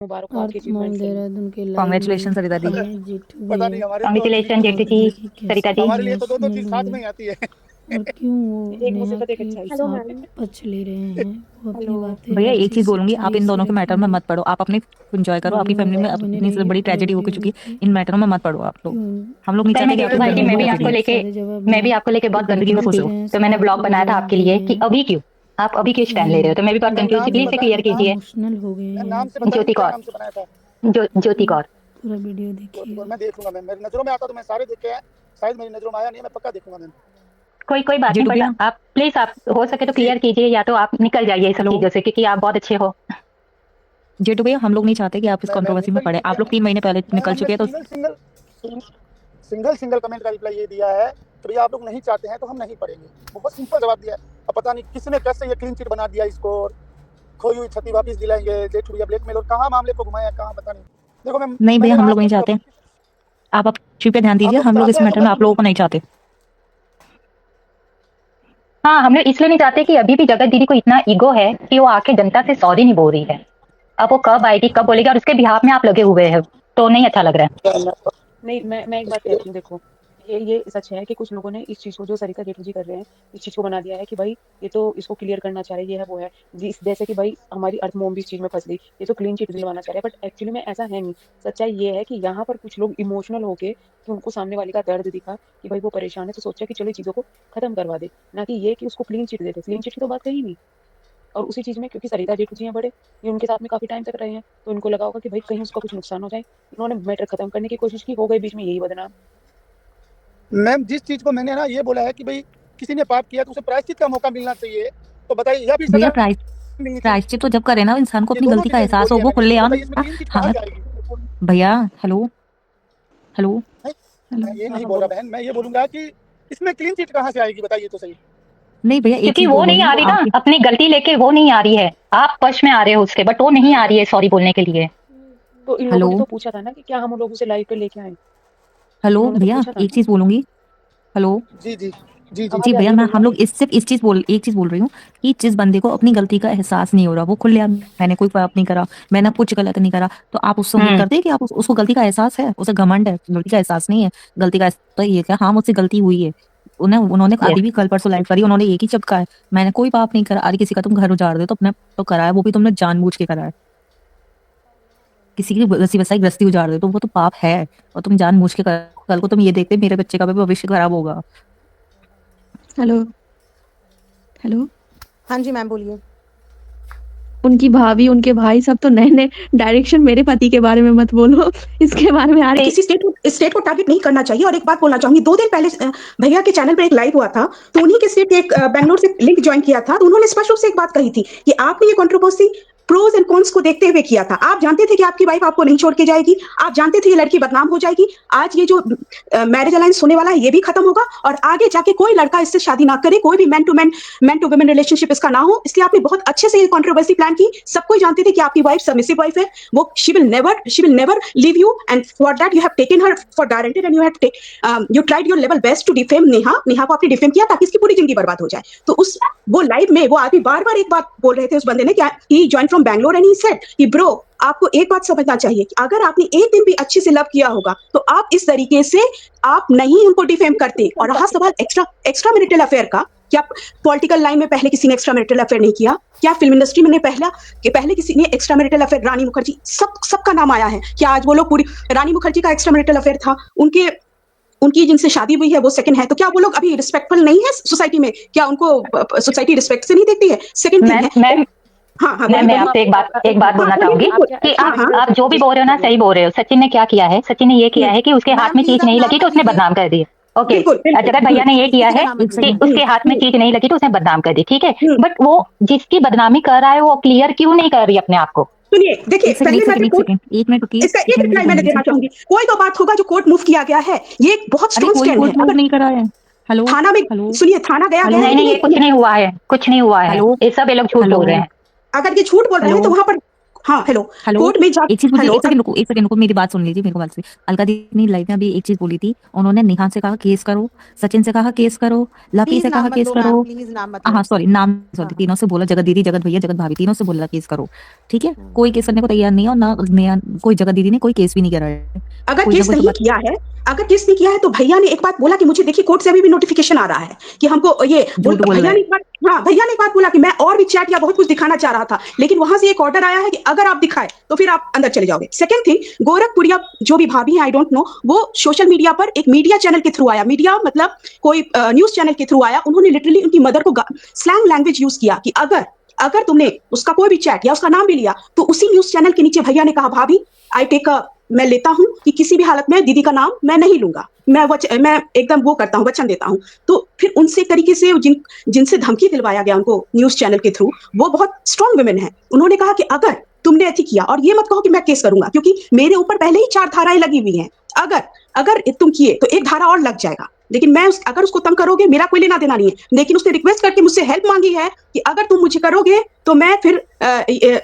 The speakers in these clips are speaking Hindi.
मुबारक हो आपके अर्थ मॉम अचीवमेंट के लिए। देहरादून के लाइव कॉन्ग्रेचुलेशन में सरिता दी। हैं जीतू पता भैया। नहीं हमारे तो कांग्रेचुलेशन और जेठी जी, देखिए सरिता कैसे जी। हमारे लिए तो दो दो चीज साथ लोग में ही आती है। और क्यों वो एक नेहा मुसीबत एक की अच्छाई। हेलो साथ मैम। पक्ष ले रहे हैं। वो अपनी हेलो बातें भैया एक ऐसी चीज बोलूंगी, आप सच्चाई इन से दोनों के मैटर में रखेंगे। मत पड़ो, आप अपने एंजॉय करो, आपकी वीडियो फैमिली में बने इतनी रहिए, बड़ी पूरा ट्रेजेडी हो वीडियो चुकी है, देखिए। इन मैटरों में मत पड़ो आप लोग। क्यों हम लोग नहीं सही चाहते में कि जेठू आपकी भाई जी, फैमिली मैं में भी वो आपको फंसे, लेके सारे जवाब मैं भी आपको लेके बहुत गंदगी में कंफ्यूज दे फंसे थी। हो। रहे हैं, तो मैंने सब ब्लॉग आपको बनाया था जवाब आपके दे लिए रहे कि हैं। अभी क्यों, आप अभी क्यों स्टैंड ले रहे हो, तो मैं भी बहुत मैम कंफ्यूज नाम थी। से प्लीज से बता क्लियर कीजिए। इमोशनल हो गए मैम हैं नाम से सब। बता ज्योति क्या कौर, नाम से बनाया था? ज्योति कौर। पूरा वीडियो तो देखिएगा। मैं देख लूंगा मैम, मेरी नजरों में आता तो मैं सारे देख के आया, शायद मेरी नजरों में आया नहीं है, मैं पक्का देखूंगा मैम। कोई बात नहीं, जेठू बट भैया आप प्लीज, आप हो सके तो जी क्लियर कीजिए, या तो आप निकल जाइए इस सब हेलो, चीजों से, क्योंकि आप बहुत अच्छे हो। जेठू भैया हम लोग नहीं चाहते कि आप इस मैं कंट्रोवर्सी में निकल पड़े, नहीं गया आप लोग 3 महीने पहले मैम, निकल हमने चुके हैं तो सिंगल कमेंट का रिप्लाई ये दिया है कि भैया आप लोग नहीं चाहते हैं तो हम नहीं पढ़ेंगे। बहुत सिंपल जवाब दिया है। अब पता नहीं किसने कैसे ये क्लीन चिट बना दिया इसको, और खोई हुई क्षति वापस दिलाएंगे, जेठू भैया ब्लैकमेल, और कहाँ मामले को घुमाया कहाँ पता नहीं। देखो मैम, नहीं भैया मैंने हम आज लोग नहीं तक चाहते, कभी, आप चीज पे ध्यान आप दीजिए, लोग हम लोग इस चाहते हैं तो मैटर में कर आप लीजिए। लोगों को नहीं चाहते। हाँ, हम लोग इसलिए नहीं चाहते कि अभी भी जगत दीदी को इतना ईगो है कि वो आके जनता से सॉरी नहीं बोल रही है। अब वो कब आएगी, कब बोलेगी, और उसके बिहाफ में आप लगे हुए हैं, तो नहीं अच्छा लग रहा है। नहीं, मैं एक बात कहती हूँ, देखो ये सच है कि कुछ लोगों ने इस चीज को, जो सरिता जेठू जी कर रहे हैं, इस चीज को बना दिया है कि भाई ये तो इसको क्लियर करना चाह रहे हैं, ये है वो है। जैसे कि भाई हमारी अर्थ मोम भी इस चीज में फंस गई, ये तो क्लीन चिट दिलवाना चाह रहे हैं, बट एक्चुअली में ऐसा है नहीं। सच्चाई ये है कि यहाँ पर कुछ लोग इमोशनल होके, कि उनको सामने वाले का दर्द दिखा कि भाई वो परेशान है, तो सोचा कि चलो चीजों को खत्म करवा दे, ना कि ये कि उसको क्लीन चिट दे दे। क्लीन चिट की तो बात कही नहीं। और उसी चीज में, क्योंकि सरिता जेठू जी हैं बड़े, ये उनके साथ में काफी टाइम तक रहे हैं, तो उनको लगा होगा कि भाई कहीं उसका कुछ नुकसान हो जाए, उन्होंने मैटर खत्म करने की कोशिश की, हो गई बीच में यही बदनाम। मैम जिस चीज को मैंने ना ये बोला है कि भाई किसी ने पाप किया तो उसे प्रायश्चित का मौका मिलना चाहिए, तो बताइए यह भी भैया सजा मिलनी चाहिए। प्रायश्चित तो जब करे ना इंसान को ये अपनी दोनों गलती का चीजें एहसास हो, बोली है वो मैंने, तो खुलेआम। बताइए इसमें क्लीन चिट हाँ कहाँ से आएगी? भैया, हेलो हेलो नहीं, हेलो। मैं ये हाँ नहीं हाँ बोल रहा बोलो। बहन, मैं ये बोलूंगा कि इसमें क्लीन चिट कहाँ से आएगी, बताइए तो सही। नहीं भैया एक क्योंकि चीज वो नहीं बोलूंगी आ रही ना, आपकी। अपनी गलती लेके वो नहीं आ रही है, आप पक्ष में आ रहे हो उसके, बट वो नहीं आ रही है सॉरी बोलने के लिए। तो इन लोगों हेलो ने तो पूछा था ना कि क्या हम लोग उसे लाइव पे लेके आए, हेलो इन्होंने तो भैया पूछा था एक ना। चीज बोलूंगी। हेलो जी जी जी जी जी आवाज आ रही भैया, है, मैं बोलो। हम लोग इस सिर्फ इस चीज बोल एक चीज बोल रही हूँ कि जिस बंदे को अपनी गलती का एहसास नहीं हो रहा, वो खुलेआम, मैंने कोई पाप नहीं करा, मैंने कुछ गलत नहीं करा, तो आप उससे उम्मीद हम्म। करते हैं कि आप उसको गलती का एहसास है, उसे घमंड है, गलती का एहसास नहीं है। गलती का एहसास तो ये क्या, हाँ मुझसे गलती हुई है। उन्होंने यस। अभी भी कल परसों लाइव करी, उन्होंने एक ही चपका है, मैंने कोई पाप नहीं करा। अरे किसी का तुम घर उजाड़ दे तो अपने तो करा है, वो भी तुमने जानबूझ के करा है। किसी की बसी बसाई गृहस्थी उजाड़ दे तो वो तो पाप है, और तुम जानबूझ के कल को तुम ये देखते मेरे बच्चे का भी भविष्य खराब होगा। हेलो। हेलो। हाँ जी मैम बोलिए। उनकी भाभी, उनके भाई सब तो नए नए डायरेक्शन, मेरे पति के बारे में मत बोलो, इसके बारे में आ रही। किसी स्टेट को टारगेट नहीं करना चाहिए। और एक बात बोलना चाहूंगी, 2 दिन पहले भैया के चैनल पर एक लाइव हुआ था, तो उन्हीं के स्टेट एक बैंगलोर से लिंक ज्वाइन किया था, तो उन्होंने स्पष्ट रूप से एक बात कही थी कि आपने ये कंट्रोवर्सी प्रोज एंड कॉन्स को देखते हुए किया था। आप जानते थे कि आपकी वाइफ आपको नहीं छोड़ के जाएगी, आप जानते थे ये लड़की बदनाम हो जाएगी, आज ये जो मैरिज अलायंस होने वाला है ये भी खत्म होगा, और आगे जाके कोई लड़का इससे शादी ना करे, कोई भी मैन टू वुमेन रिलेशनशिप इसका ना हो। इसलिए आपने बहुत अच्छे से ये कंट्रोवर्सी प्लान की। सब कोई जानते थे कि आपकी वाइफ सबमिसिव वाइफ है, वो she will never leave you, and for that you have taken her for granted, and you tried your level best to defame Neha को आपने डिफेम किया ताकि इसकी पूरी जिंदगी बर्बाद हो जाए। तो उस वो लाइव में वो आदमी बार बार एक बात बोल रहे थे उस बंदे ने, क्या he join from Bangalore, and he said कि ब्रो, आपको एक बात समझना चाहिए कि अगर आपने एक दिन भी अच्छे से लव किया होगा तो आप इस तरीके से आप नहीं उनको डिफेम करते। और रहा सवाल एक्स्ट्रा मैरिटल अफेयर का, क्या पॉलिटिकल लाइन में पहले किसी ने एक्स्ट्रा मैरिटल अफेयर नहीं किया? क्या फिल्म इंडस्ट्री में पहले किसी ने एक्स्ट्रा मैरिटल अफेयर? रानी मुखर्जी, सबका नाम आया है। क्या आज वो लोग पूरी, रानी मुखर्जी का एक्स्ट्रा मैरिटल अफेयर था, उनकी जिनसे शादी हुई है वो सेकंड है, तो क्या वो लोग अभी रिस्पेक्टफुल नहीं है सोसाइटी में? क्या उनको सोसाइटी रिस्पेक्ट से नहीं देखती है? सेकंड थिंग है, मैम हाँ हाँ मैं आपसे एक बात बोलना चाहूंगी कि आप जो भी बोल रहे हो ना, सही बोल रहे हो। सचिन ने क्या किया है, सचिन ने ये किया है कि उसके हाथ में चीज नहीं लगी तो उसने बदनाम कर दी। ओके, जगत भैया ने ये किया है कि उसके हाथ में चीज नहीं लगी तो उसने बदनाम कर दी, ठीक है। बट वो जिसकी बदनामी कर रहा है वो क्लियर क्यों नहीं कर रही अपने आप को? सुनिए, देखिए, पहले मैं एक मिनट रुकिए, इसका एक रिप्लाई मैं देना चाहूंगी। कोई तो बात होगा जो कोर्ट मूव किया गया है, ये एक बहुत स्ट्रॉन्ग स्टैंड है। अगर नहीं करा है, हेलो थाना में, हेलो सुनिए, थाना गया है, नहीं, ये कुछ नहीं हुआ है, कुछ नहीं हुआ है, ये सब ये लोग झूठ बोल रहे हैं। अगर ये झूठ बोल रहे हैं तो वहां पर हाँ हेलो हेलो, कोर्ट में जा एक चीज मुझे हेलो एक सेकंड रुको, मेरी बात सुन लीजिए मेरे को बात से। अलका दी ने लाइव में अभी एक चीज बोली थी, उन्होंने निहाल से कहा केस करो, सचिन से कहा केस करो, लपी प्लीज से कहा नाम मत केस लो करो। मैम, प्लीज नाम मत लो। हाँ सॉरी, नाम सॉरी, हाँ। तीनों से बोला, जगत दीदी, जगत भैया, जगत भाभी, तीनों से बोला केस करो, ठीक है। कोई केस करने को तैयार नहीं है, और ना नया कोई, जगत दीदी ने कोई केस भी नहीं करा है। अगर कोई ना केस कोई तो नहीं बात किया है, अगर केस नहीं किया है तो भैया ने एक बात बोला कि मुझे देखिए कोर्ट से अभी भी नोटिफिकेशन आ रहा है कि हमको ये झूठ बोल भैया रहा ने है। एक बात, हाँ भैया ने एक बात बोला कि मैं और भी चैट या बहुत कुछ दिखाना चाह रहा था, लेकिन वहां से एक ऑर्डर आया है कि अगर आप दिखाए तो फिर आप अंदर चले जाओगे। सेकंड थिंग, गोरखपुरिया जो भी भाभी है, आई डोंट नो, वो सोशल मीडिया पर एक मीडिया चैनल के थ्रू आया, मीडिया मतलब कोई न्यूज चैनल के थ्रू आया, उन्होंने लिटरली उनकी मदर को स्लैंग लैंग्वेज यूज किया कि अगर तुमने उसका कोई भी चैट या उसका नाम भी लिया तो उसी न्यूज चैनल के नीचे भैया ने कहा भाभी आई टेक मैं लेता हूं कि किसी भी हालत में दीदी का नाम मैं नहीं लूंगा, मैं एकदम वो करता हूं, वचन देता हूं। तो फिर उनसे तरीके से जिनसे धमकी दिलवाया गया उनको न्यूज चैनल के थ्रू, वो बहुत स्ट्रांग वुमेन है। उन्होंने कहा कि अगर तुमने ऐसी किया, और ये मत कहो कि मैं केस करूंगा, क्योंकि मेरे ऊपर पहले ही 4 धाराएं लगी हुई हैं, अगर तुम किए तो एक धारा और लग जाएगा, लेकिन मैं अगर उसको तंग करोगे मेरा कोई लेना देना नहीं है। लेकिन उसने रिक्वेस्ट करके मुझसे हेल्प मांगी है कि अगर तुम मुझे करोगे तो मैं फिर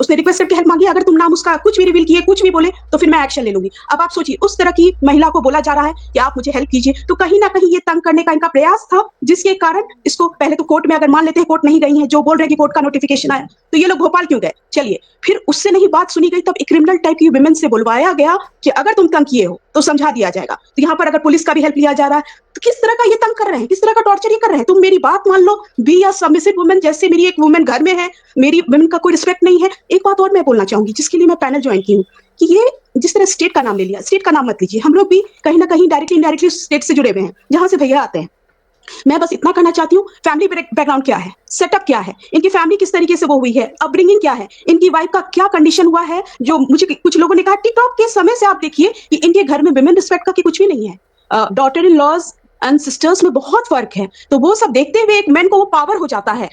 उसने रिक्वेस्ट करके हेल्प मांगी, अगर तुम नाम उसका कुछ भी रिवील किए, कुछ भी बोले तो फिर मैं एक्शन ले लूंगी। अब आप सोचिए, उस तरह की महिला को बोला जा रहा है कि आप मुझे हेल्प कीजिए, तो कहीं ना कहीं ये तंग करने का इनका प्रयास था, जिसके कारण इसको पहले तो कोर्ट में, अगर मान लेते हैं कोर्ट नहीं गई है, जो बोल रहे हैं कि कोर्ट का नोटिफिकेशन आया, तो ये लोग भोपाल क्यों गए? चलिए, फिर उससे नहीं बात सुनी गई, तब एक क्रिमिनल टाइप की विमेन से बुलवाया गया कि अगर तुम तंग किए हो तो समझा दिया जाएगा। तो यहाँ पर अगर पुलिस का भी हेल्प लिया जा रहा है, तो किस तरह का ये तंग कर रहे हैं, किस तरह का टॉर्चर ये कर रहे हैं? तुम मेरी बात मान लो, बी या सबमिसिव वुमेन, जैसे मेरी एक वुमेन घर में है, मेरी वुमेन का कोई रिस्पेक्ट नहीं है। एक बात और मैं बोलना चाहूंगी, जिसके लिए मैं पैनल ज्वाइन की हूँ, कि ये जिस तरह स्टेट का नाम ले लिया, स्टेट का नाम मत लीजिए, हम लोग भी कहीं ना कहीं डायरेक्टली इनडायरेक्टली स्टेट से जुड़े हुए हैं, जहां से भैया आते हैं। मैं बस इतना कहना चाहती हूँ, फैमिली बैकग्राउंड क्या है, सेटअप क्या है, इनकी फैमिली किस तरीके से वो हुई है, अपब्रिंगिंग क्या है, इनकी वाइफ का क्या कंडीशन हुआ है। जो मुझे कुछ लोगों ने कहा, टिकटॉक के समय से आप देखिए कि इनके घर में विमेन रिस्पेक्ट का कि कुछ भी नहीं है, daughter in laws and sisters में बहुत फर्क है। तो वो सब देखते हुए एक मैन को वो पावर हो जाता है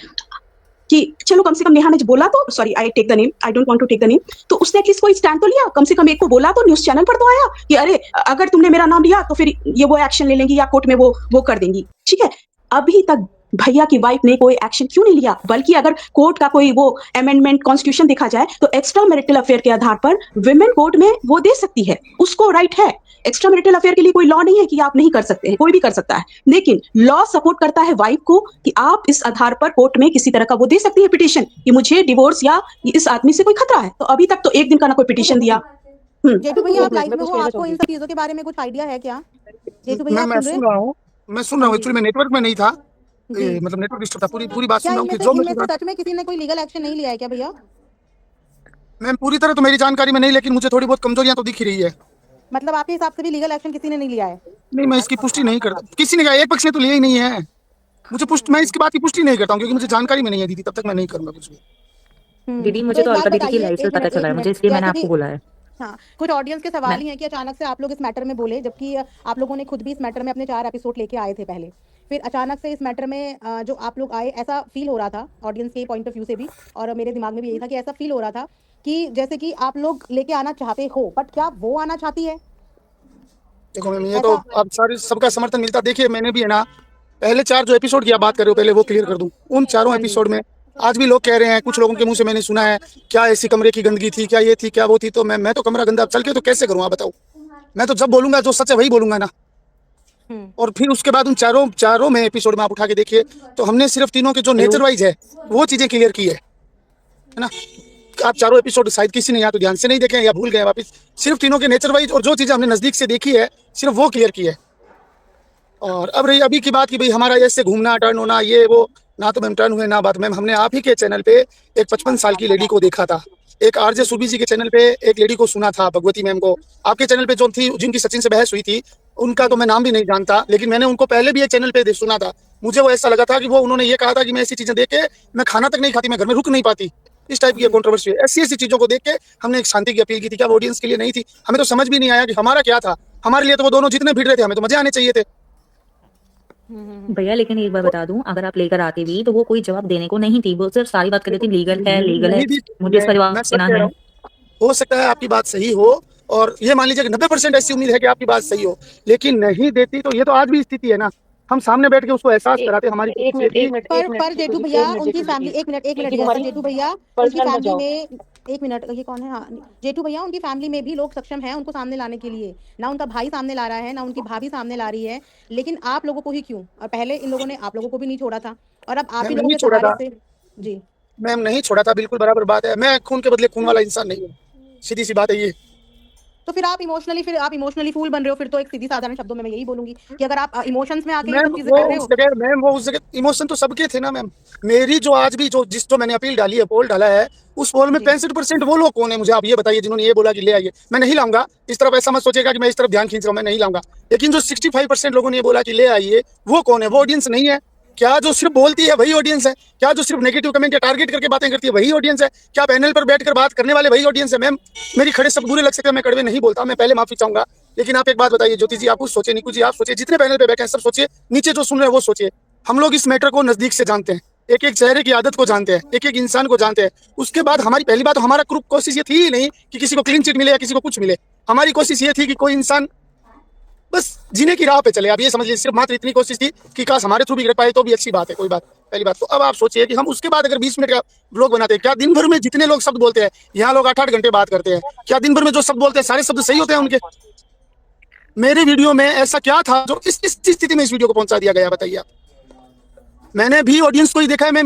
कि चलो कम से कम नेहा ने बोला तो, sorry I take the name, I don't want to take the name, तो उसने एटलीस्ट कोई स्टैंड तो लिया, कम से कम एक को बोला तो, न्यूज चैनल पर तो आया कि अरे अगर तुमने मेरा नाम लिया तो फिर ये वो एक्शन ले लेंगी या कोर्ट में वो कर देंगी। ठीक है, अभी तक भैया की वाइफ ने कोई एक्शन क्यों नहीं लिया? बल्कि अगर कोर्ट का कोई वो अमेंडमेंट कॉन्स्टिट्यूशन देखा जाए तो एक्स्ट्रा मैरिटल अफेयर के आधार पर विमेन कोर्ट में वो दे सकती है, उसको राइट है। एक्स्ट्रा मैरिटल अफेयर के लिए कोई लॉ नहीं है कि आप नहीं कर सकते हैं, कोई भी कर सकता है, लेकिन लॉ सपोर्ट करता है वाइफ को कि आप इस आधार पर कोर्ट में किसी तरह का वो दे सकती है पिटीशन कि मुझे डिवोर्स या इस आदमी से कोई खतरा है। तो अभी तक तो एक दिन का ना कोई पिटीशन दिया। जेठू भैया आप लाइव में हो, आपको इन सब चीजों के बारे में कुछ आइडिया है क्या? जेठू भैया मैं सुन रहा हूँ, एक्चुअली मैं नेटवर्क में नहीं था, मतलब नेटवर्क डिस्टर्ब था। पूरी बात सुन रहा हूँ कि जो इनमें से सच में किसी ने कोई लीगल एक्शन नहीं लिया है क्या भैया? मैम पूरी तरह तो मेरी जानकारी में नहीं, लेकिन मुझे थोड़ी बहुत कमजोरियां तो दिख ही रही है। मतलब आपके हिसाब से भी लीगल एक्शन किसी ने नहीं लिया है? नहीं, मैं इसकी पुष्टि नहीं करता, किसी ने कहा, एक पक्ष ने तो लिया ही नहीं है। मैं इसकी बात की पुष्टि नहीं करता हूँ, क्योंकि मुझे जानकारी में नहीं है दीदी, तब तक मैं नहीं करूंगा कुछ भी। दीदी मुझे तो अलका दीदी की लाइफ से पता चला है, मुझे इसलिए मैंने आपको बोला है। हाँ, कुछ ऑडियंस के सवाल ही हैं कि अचानक से आप लोग इस मैटर में बोले, जबकि आप लोगों ने खुद भी इस मैटर में अपने 4 एपिसोड लेके आए थे पहले, फिर अचानक से इस मैटर में जो आप लोग आए, ऐसा फील हो रहा था ऑडियंस के पॉइंट ऑफ व्यू से भी, और मेरे दिमाग में भी यही था कि ऐसा फील हो रहा था कि जैसे कि आप लोग लेके आना चाहते हो, बट क्या वो आना चाहती है? देखो मैम, ये तो आप सारे सबका समर्थन मिलता। देखिए मैंने भी है ना, पहले 4 जो एपिसोड की आप बात कर रहे हो, पहले वो क्लियर कर दूं। उन 4 एपिसोड में आज भी लोग कह रहे हैं, कुछ लोगों के मुंह से मैंने सुना है, क्या ऐसी कमरे की गंदगी थी, क्या ये थी, क्या वो थी। तो मैं तो कमरा गंदा चल के तो कैसे करूँ आप बताओ? मैं तो जब बोलूंगा जो सच है वही बोलूंगा ना। और फिर उसके बाद उन चारों में एपिसोड में आप उठा के देखिए, तो हमने सिर्फ तीनों के जो नेचर वाइज है वो चीजें क्लियर की है ना। आप 4 एपिसोड शायद किसी ने या तो ध्यान से नहीं देखे या भूल गए वापिस। सिर्फ तीनों के नेचर वाइज और जो चीजें हमने नजदीक से देखी है, सिर्फ वो क्लियर की है। और अब रही अभी की बात की भाई हमारा ऐसे घूमना टर्न होना ये वो, ना तो मैम टर्न हुए ना बात। मैम हमने आप ही के चैनल पे एक 55 साल की लेडी को देखा था, एक आरजे सुबी जी के चैनल पे एक लेडी को सुना था, भगवती मैम को। आपके चैनल पे जो थी, जिनकी सचिन से बहस हुई थी, उनका तो मैं नाम भी नहीं जानता, लेकिन मैंने उनको पहले भी एक चैनल पे सुना था। मुझे वो ऐसा लगा था कि वो उन्होंने ये कहा था कि मैं ऐसी चीजें देख के मैं खाना तक नहीं खाती, मैं घर में रुक नहीं पाती। इस टाइप की कंट्रोवर्सी है। ऐसी चीजों को देख के हमने एक शांति की अपील की थी। क्या वो ऑडियंस के लिए नहीं थी? हमें तो समझ भी नहीं आया कि हमारा क्या था। हमारे लिए तो वो दोनों जितने भिड़ रहे थे, हमें तो मजे आने चाहिए थे। भैया लेकिन एक बार बता दूं, अगर आप लेकर आते भी तो वो कोई जवाब देने को नहीं थी, वो सिर्फ सारी बात कर रही थी लीगल है मुझे इसका जवाब देना है। हो सकता है आपकी बात सही हो, और ये मान लीजिए कि 90% ऐसी उम्मीद है कि आपकी बात सही हो, लेकिन नहीं देती तो ये तो आज भी स्थिति है ना। हम सामने बैठ के उसको एहसास कराते हमारी। पर जेठू भैया उनकी फैमिली, एक मिनट जेठू भैया, उनकी फैमिली में एक मिनट, ये कौन है? हाँ, जेठू भैया, उनकी फैमिली में भी लोग सक्षम हैं उनको सामने लाने के लिए। ना उनका भाई सामने ला रहा है, ना उनकी भाभी सामने ला रही है, लेकिन आप लोगों को ही क्यों? और पहले इन लोगों ने आप लोगों को भी नहीं छोड़ा था, और अब आप ही मैम लोगों नहीं के छोड़ा सहारे था से। जी, मैम, नहीं छोड़ा था, बिल्कुल बराबर बात है। मैं खून के बदले खून वाला इंसान नहीं हूँ, सीधी सी बात है ये। तो फिर आप इमोशनली फूल बन रहे हो। फिर तो एक सीधी साधारण शब्दों में मैं यही बोलूंगी कि अगर आप इमोशंस में आके ये मैम सब चीजें वो कर रहे उस हो। जगह मैम वो उस जगह इमोशन तो सबके थे ना मैम। मेरी जो आज भी जो मैंने अपील डाली है, पोल डाला है, उस पोल में जी। 65% वो लोग कौन है, मुझे आप ये बताइए, जिन्होंने ये बोला कि ले आइए। मैं नहीं लाऊंगा, इस तरफ ऐसा मत सोचिएगा कि मैं इस तरफ ध्यान खींच रहा हूँ, मैं नहीं लाऊंगा। लेकिन जो 65% लोगों ने ये बोला कि ले आइए, वो कौन है? वो ऑडियंस नहीं है क्या? जो सिर्फ बोलती है वही ऑडियंस है क्या? जो सिर्फ नेगेटिव कमेंट या टारगेट करके बातें करती है वही ऑडियंस है क्या? पैनल पर बैठकर बात करने वाले वही ऑडियंस है? मैम मेरी खड़े शब्द बुरे लग सकते हैं, मैं कड़वे नहीं बोलता, मैं पहले माफी चाहूंगा। लेकिन आप एक बात बताइए ज्योति जी, आप कुछ सोचिए, निकू जी आप सोचिए, जितने पैनल पे बैठे हैं सब सोचिए, नीचे जो सुन रहे हैं वो सोचिए। हम लोग इस मैटर को नजदीक से जानते हैं, एक एक चेहरे की आदत को जानते हैं, एक एक इंसान को जानते हैं। उसके बाद हमारी पहली बात, हमारा कोशिश ये थी ही नहीं कि किसी को क्लीन चिट मिले या किसी को कुछ मिले। हमारी कोशिश ये थी कि कोई इंसान बस जीने की राह पे चले। आप ये समझ लीजिए, सिर्फ मात्र इतनी कोशिश थी कि काश हमारे थ्रू भी गिर पाए तो भी अच्छी बात है, कोई बात। पहली बात तो अब आप सोचिए कि हम उसके बाद अगर 20 मिनट का ब्लॉग बनाते हैं, क्या दिन भर में जितने लोग शब्द बोलते हैं, यहाँ लोग 8-8 घंटे बात करते हैं, क्या दिन भर में जो शब्द बोलते हैं सारे शब्द सही होते हैं उनके? मेरे वीडियो में ऐसा क्या था जो इस स्थिति में इस वीडियो को पहुंचा दिया गया, बताइए आप। मैंने भी ऑडियंस को ही देखा है, मैं